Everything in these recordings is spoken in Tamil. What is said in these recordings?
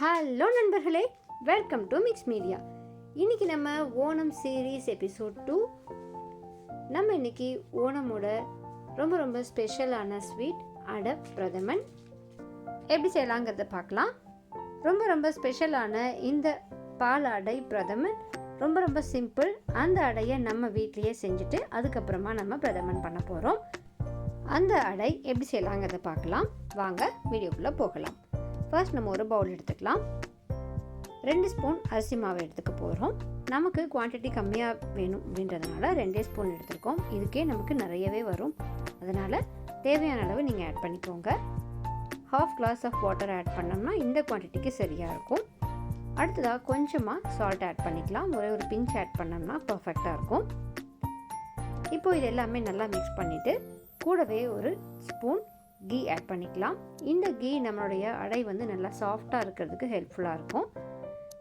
ஹலோ நண்பர்களே, வெல்கம் டு மிக்ஸ் மீடியா. இன்றைக்கி நம்ம ஓணம் சீரீஸ் எபிசோட் 2. நம்ம இன்றைக்கி ஓணமோட ரொம்ப ஸ்பெஷலான ஸ்வீட் அடை பிரதமன் எப்படி செய்யலாங்கிறத பார்க்கலாம். ரொம்ப ஸ்பெஷலான இந்த பால் அடை பிரதமன் ரொம்ப சிம்பிள். அந்த அடையை நம்ம வீட்லேயே செஞ்சுட்டு அதுக்கப்புறமா நம்ம பிரதமன் பண்ண போகிறோம். அந்த அடை எப்படி செய்யலாங்கிறத பார்க்கலாம். வாங்க வீடியோக்குள்ளே போகலாம். ஃபர்ஸ்ட் நம்ம ஒரு பவுல் எடுத்துக்கலாம். 2 ஸ்பூன் அரிசி மாவு எடுத்துக்க போகிறோம். நமக்கு குவான்டிட்டி கம்மியாக வேணும் அப்படின்றதுனால 2 ஸ்பூன் எடுத்துருக்கோம். இதுக்கே நமக்கு நிறையவே வரும். அதனால் தேவையான அளவு நீங்கள் ஆட் பண்ணிக்கோங்க. 1/2 கிளாஸ் ஆஃப் வாட்டர் ஆட் பண்ணோம்னா இந்த குவான்டிட்டிக்கு சரியாக இருக்கும். அடுத்ததாக கொஞ்சமாக சால்ட் ஆட் பண்ணிக்கலாம். ஒரு பிஞ்ச் ஆட் பண்ணோம்னா பர்ஃபெக்டாக இருக்கும். இப்போது இது எல்லாமே நல்லா மிக்ஸ் பண்ணிவிட்டு கூடவே ஒரு ஸ்பூன் கீ ஆட் பண்ணிக்கலாம். இந்த கீ நம்மளுடைய அடை நல்லா சாஃப்டாக இருக்கிறதுக்கு ஹெல்ப்ஃபுல்லாக இருக்கும்.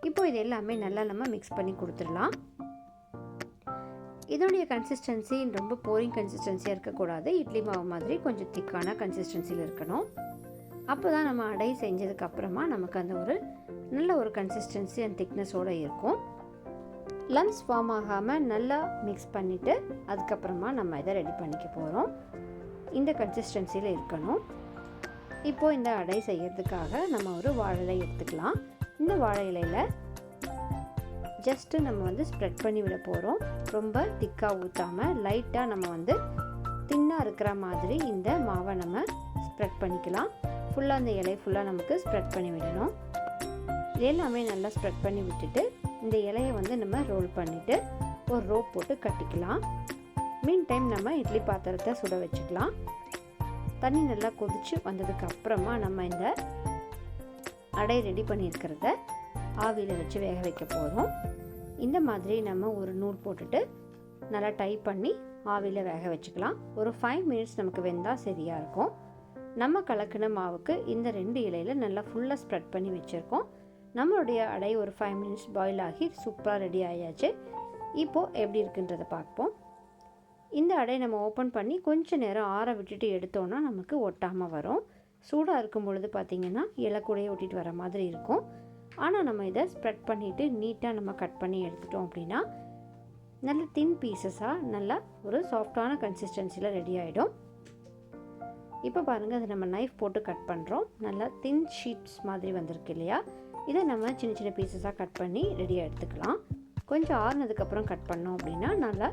இப்போ இது எல்லாமே நல்லா நம்ம மிக்ஸ் பண்ணி கொடுத்துடலாம். இதனுடைய கன்சிஸ்டன்சி ரொம்ப போரிங் கன்சிஸ்டன்சியாக இருக்கக்கூடாது. இட்லி மாவு மாதிரி கொஞ்சம் திக்கான கன்சிஸ்டன்சியில் இருக்கணும். அப்போ தான் நம்ம அடை செஞ்சதுக்கப்புறமா நமக்கு அந்த நல்ல ஒரு கன்சிஸ்டன்சி அண்ட் திக்னஸோடு இருக்கும். லம்ஸ் ஃபார்ம் ஆகாமல் நல்லா மிக்ஸ் பண்ணிவிட்டு அதுக்கப்புறமா நம்ம இதை ரெடி பண்ணிக்க போகிறோம். இந்த கன்சிஸ்டன்சியில் இருக்கணும். இப்போது இந்த அடை செய்யறதுக்காக நம்ம ஒரு வாழை இலை எடுத்துக்கலாம். இந்த வாழை இலையில் ஜஸ்ட்டு நம்ம ஸ்ப்ரெட் பண்ணி விட போகிறோம். ரொம்ப திக்காக ஊற்றாமல் லைட்டாக நம்ம தின்னாக இருக்கிற மாதிரி இந்த மாவை நம்ம ஸ்ப்ரெட் பண்ணிக்கலாம். ஃபுல்லாக அந்த இலை ஃபுல்லாக நமக்கு ஸ்ப்ரெட் பண்ணி விடணும். இது எல்லாமே நல்லா ஸ்ப்ரெட் பண்ணி விட்டுட்டு இந்த இலையை நம்ம ரோல் பண்ணிவிட்டு ஒரு ரோப் போட்டு கட்டிக்கலாம். மீன் டைம் நம்ம இட்லி பாத்திரத்தை சுட வச்சுக்கலாம். தண்ணி நல்லா கொதித்து வந்ததுக்கு அப்புறமா நம்ம இந்த அடை ரெடி பண்ணியிருக்கிறத ஆவியில் வச்சு வேக வைக்க போகிறோம். இந்த மாதிரி நம்ம ஒரு நூல் போட்டுட்டு நல்லா டை பண்ணி ஆவியில் வேக வச்சுக்கலாம். ஒரு 5 மினிட்ஸ் நமக்கு வெந்தால் சரியாக இருக்கும். நம்ம கலக்கின மாவுக்கு இந்த 2 இலையில் நல்லா ஃபுல்லாக ஸ்ப்ரெட் பண்ணி வச்சுருக்கோம். நம்மளுடைய அடை ஒரு 5 மினிட்ஸ் பாயில் ஆகி சூப்பராக ரெடி ஆயாச்சு. இப்போது எப்படி இருக்குன்றதை பார்ப்போம். இந்த அடை நம்ம ஓப்பன் பண்ணி கொஞ்சம் நேரம் ஆற விட்டுட்டு எடுத்தோன்னா நமக்கு ஒட்டாமல் வரும். சூடாக இருக்கும் பொழுது பார்த்திங்கன்னா இலக்கூடையே ஒட்டிட்டு வர மாதிரி இருக்கும். ஆனால் நம்ம இதை ஸ்ப்ரெட் பண்ணிவிட்டு நீட்டாக நம்ம கட் பண்ணி எடுத்துட்டோம் அப்படின்னா நல்ல தின் பீசஸாக நல்லா ஒரு சாஃப்டான கன்சிஸ்டன்சியில் ரெடி ஆகிடும். இப்போ பாருங்கள், அதை நம்ம நைஃப் போட்டு கட் பண்ணுறோம். நல்லா தின் ஷீட்ஸ் மாதிரி வந்திருக்கு இல்லையா? இதை நம்ம சின்ன பீசஸாக கட் பண்ணி ரெடியாக எடுத்துக்கலாம். கொஞ்சம் ஆறுனதுக்கப்புறம் கட் பண்ணோம் அப்படின்னா நல்லா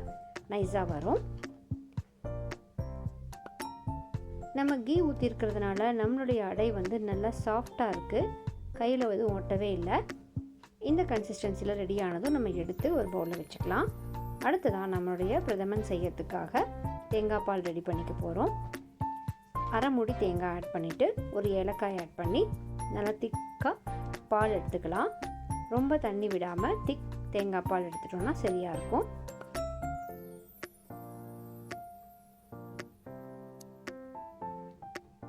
நைஸாக வரும். நம்ம கீ ஊற்றிருக்கிறதுனால நம்மளுடைய அடை நல்லா சாஃப்டாக இருக்குது. கையில் ஒட்டவே இல்லை. இந்த கன்சிஸ்டன்சியில் ரெடி ஆனதும் நம்ம எடுத்து ஒரு பவுலில் வச்சுக்கலாம். அடுத்ததான் நம்மளுடைய பிரதமன் செய்யறதுக்காக தேங்காய் பால் ரெடி பண்ணிக்க போகிறோம். அரை மூடி தேங்காய் ஆட் பண்ணிவிட்டு ஒரு ஏலக்காய் ஆட் பண்ணி நல்லா திக்காக பால் எடுத்துக்கலாம். ரொம்ப தண்ணி விடாமல் திக் தேங்காய் பால் எடுத்துட்டோம்னா சரியாக இருக்கும்.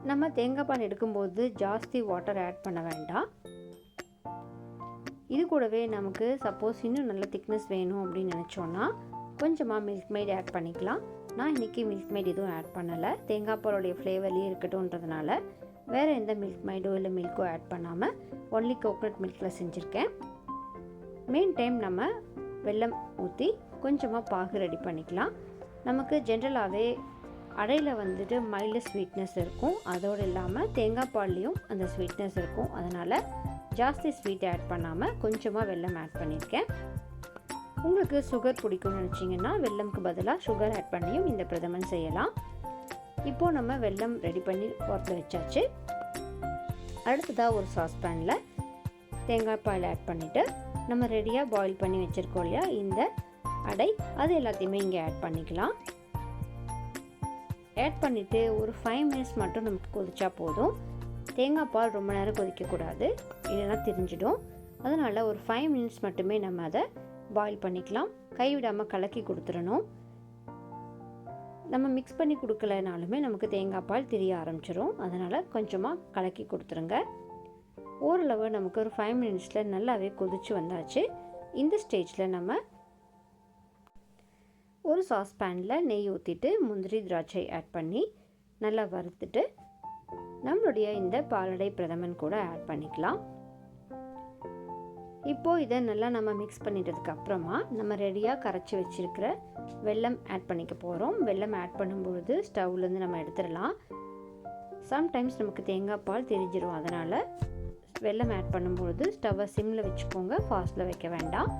நம்ம தேங்காய் பால் எடுக்கும்போது ஜாஸ்தி வாட்டர் ஆட் பண்ண வேண்டாம். இது கூடவே நமக்கு சப்போஸ் இன்னும் நல்ல திக்னஸ் வேணும் அப்படின்னு நினச்சோன்னா கொஞ்சமாக மில்க் மெய்ட் ஆட் பண்ணிக்கலாம். நான் இன்றைக்கி மில்க் மெய்ட் எதுவும் ஆட் பண்ணலை. தேங்காய் பாலோடைய ஃப்ளேவர்லேயே இருக்கட்டும்ன்றதுனால வேறு எந்த மில்க் மெய்டோ இல்லை மில்க்கோ ஆட் பண்ணாமல் ஒன்லி கோகனட் மில்கில் செஞ்சுருக்கேன். மெயின் டைம் நம்ம வெல்லம் ஊற்றி கொஞ்சமாக பாகு ரெடி பண்ணிக்கலாம். நமக்கு ஜென்ரலாகவே அடையில் மைல்டு ஸ்வீட்னஸ் இருக்கும். அதோடு இல்லாமல் தேங்காய் பால்லையும் அந்த ஸ்வீட்னஸ் இருக்கும். அதனால் ஜாஸ்தி ஸ்வீட் ஆட் பண்ணாமல் கொஞ்சமாக வெல்லம் ஆட் பண்ணியிருக்கேன். உங்களுக்கு சுகர் பிடிக்கும்னு நினச்சிங்கன்னா வெல்லம்க்கு பதிலாக சுகர் ஆட் பண்ணியும் இந்த பிரதமன் செய்யலாம். இப்போது நம்ம வெல்லம் ரெடி பண்ணி ஓரத்தில் வச்சாச்சு. அடுத்ததாக ஒரு சாஸ்பேனில் தேங்காய் பால் ஆட் பண்ணிவிட்டு நம்ம ரெடியாக பாயில் பண்ணி வச்சுருக்கோம் இல்லையா இந்த அடை, அது எல்லாத்தையுமே இங்கே ஆட் பண்ணிக்கலாம். ஆட் பண்ணிவிட்டு ஒரு 5 மினிட்ஸ் மட்டும் நமக்கு கொதிச்சா போதும். தேங்காய் பால் ரொம்ப நேரம் கொதிக்கக்கூடாது, இல்லைன்னா திரிஞ்சிடும். அதனால் ஒரு 5 மினிட்ஸ் மட்டுமே நம்ம அதை பாயில் பண்ணிக்கலாம். கைவிடாமல் கலக்கி கொடுத்துடணும். நம்ம மிக்ஸ் பண்ணி கொடுக்கலனாலுமே நமக்கு தேங்காய் பால் திரிய ஆரம்பிச்சிடும். அதனால் கொஞ்சமாக கலக்கி கொடுத்துருங்க. ஓரளவு நமக்கு ஒரு 5 மினிட்ஸில் நல்லாவே கொதிச்சு வந்தாச்சு. இந்த ஸ்டேஜில் நம்ம ஒரு சாஸ்பேனில் நெய் ஊற்றிட்டு முந்திரி திராட்சை ஆட் பண்ணி நல்லா வறுத்துட்டு நம்மளுடைய இந்த பாலடை பிரதமன் கூட ஆட் பண்ணிக்கலாம். இப்போது இதை நல்லா நம்ம மிக்ஸ் பண்ணிட்டதுக்கு அப்புறமா நம்ம ரெடியாக கரைச்சி வச்சுருக்கிற வெல்லம் ஆட் பண்ணிக்க போகிறோம். வெல்லம் ஆட் பண்ணும்பொழுது ஸ்டவ்லேருந்து நம்ம எடுத்துடலாம். சம்டைம்ஸ் நமக்கு தேங்காய் பால் தெரிஞ்சிடும், அதனால் வெல்லம் ஆட் பண்ணும்பொழுது ஸ்டவ்வை சிம்மில் வச்சுக்கோங்க, ஃபாஸ்ட்டில் வைக்க வேண்டாம்.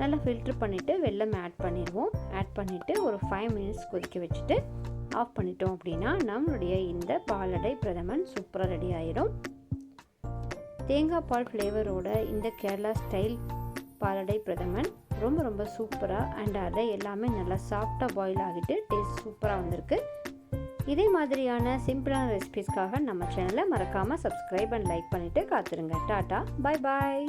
நல்லா ஃபில்ட்ரு பண்ணிவிட்டு வெல்லம் ஆட் பண்ணிடுவோம். ஆட் பண்ணிவிட்டு ஒரு 5 மினிட்ஸ் கொதிக்க வச்சுட்டு ஆஃப் பண்ணிட்டோம் அப்படின்னா நம்மளுடைய இந்த பாலடை பிரதமன் சூப்பராக ரெடி ஆயிடும். தேங்காய் பால் ஃப்ளேவரோட இந்த கேரளா ஸ்டைல் பாலடை பிரதமன் ரொம்ப ரொம்ப சூப்பராக அண்ட் அடை எல்லாமே நல்லா சாஃப்டாக பாயில் ஆகிட்டு டேஸ்ட் சூப்பராக வந்திருக்கு. இதே மாதிரியான சிம்பிளான ரெசிபீஸ்க்காக நம்ம சேனலை மறக்காமல் சப்ஸ்கிரைப் அண்ட் லைக் பண்ணிவிட்டு காத்துருங்க. Tata, bye bye.